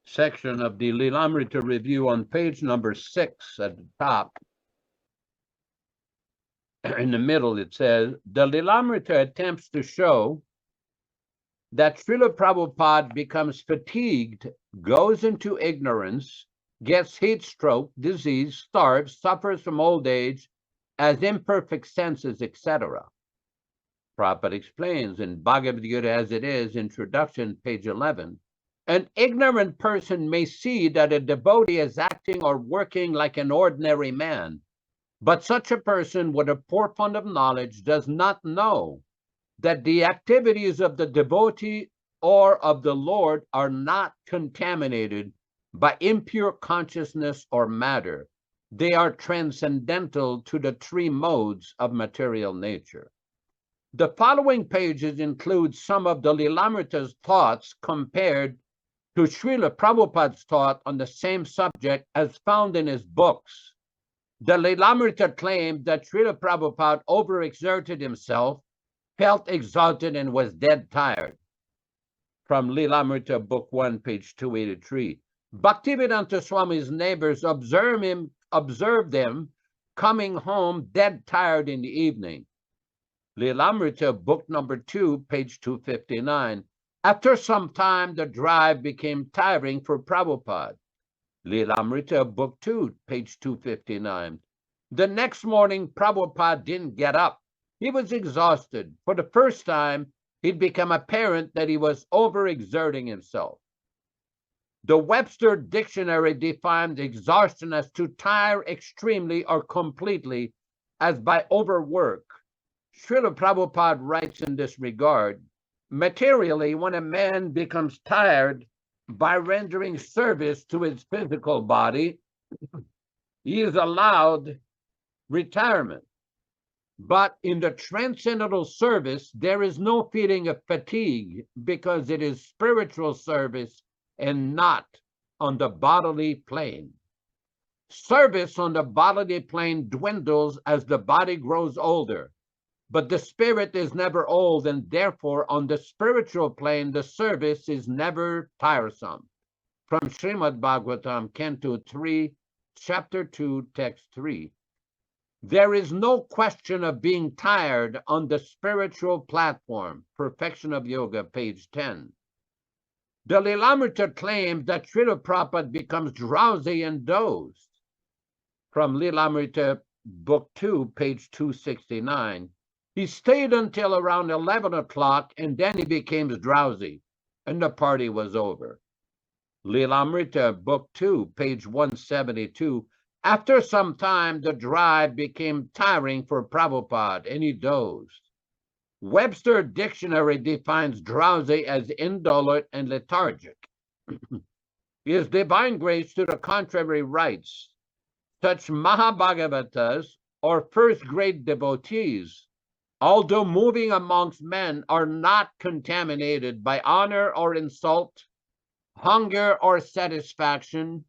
section of the Līlāmṛta review on page number 6 at the top. In the middle, it says, the Līlāmṛta attempts to show that Śrīla Prabhupada becomes fatigued, goes into ignorance, gets heat stroke, disease, starves, suffers from old age, as imperfect senses, etc. Prabhupada explains in Bhagavad Gita as it is, introduction, page 11, an ignorant person may see that a devotee is acting or working like an ordinary man, but such a person with a poor fund of knowledge does not know that the activities of the devotee or of the Lord are not contaminated by impure consciousness or matter. They are transcendental to the three modes of material nature. The following pages include some of the Līlāmṛta's thoughts compared to Śrīla Prabhupada's thought on the same subject as found in his books. The Līlāmṛta claimed that Śrīla Prabhupada overexerted himself, felt exhausted, and was dead tired. From Līlāmṛta, Book 1, page 283. Bhaktivedanta Swami's neighbors observed them coming home dead tired in the evening. Līlāmṛta, Book number 2, page 259. After some time, the drive became tiring for Prabhupada. Līlāmṛta, Book 2, page 259. The next morning, Prabhupada didn't get up. He was exhausted. For the first time, it became apparent that he was overexerting himself. The Webster Dictionary defined exhaustion as to tire extremely or completely, as by overwork. Śrīla Prabhupada writes in this regard, materially, when a man becomes tired by rendering service to his physical body, he is allowed retirement. But in the transcendental service, there is no feeling of fatigue because it is spiritual service and not on the bodily plane. Service on the bodily plane dwindles as the body grows older, but the spirit is never old, and therefore on the spiritual plane, the service is never tiresome. From Srimad Bhagavatam, Canto 3, Chapter 2, Text 3. There is no question of being tired on the spiritual platform. Perfection of Yoga, page 10. The Līlāmṛta claims that Śrīla Prabhupada becomes drowsy and dozed. From Līlāmṛta, Book 2, page 269. He stayed until around 11 o'clock, and then he became drowsy, and the party was over. Līlāmṛta, Book 2, page 172. After some time, the drive became tiring for Prabhupada, and he dozed. Webster Dictionary defines drowsy as indolent and lethargic. His Divine Grace, to the contrary, writes, such Mahabhagavatas, or first-grade devotees, although moving amongst men, are not contaminated by honor or insult, hunger or satisfaction,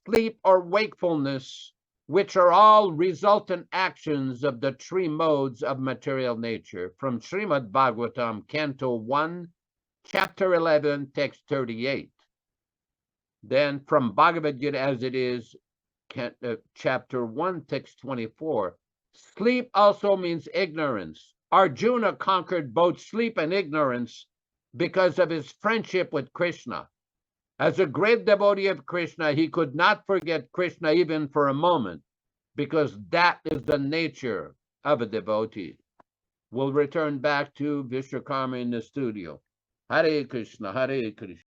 sleep or wakefulness, which are all resultant actions of the three modes of material nature. From Srimad Bhagavatam, Canto 1, Chapter 11, Text 38. Then from Bhagavad Gita as it is, Chapter 1, Text 24. Sleep also means ignorance. Arjuna conquered both sleep and ignorance because of his friendship with Krishna. As a great devotee of Krishna, he could not forget Krishna even for a moment, because that is the nature of a devotee. We'll return back to Vishwakarma in the studio. Hare Krishna, Hare Krishna.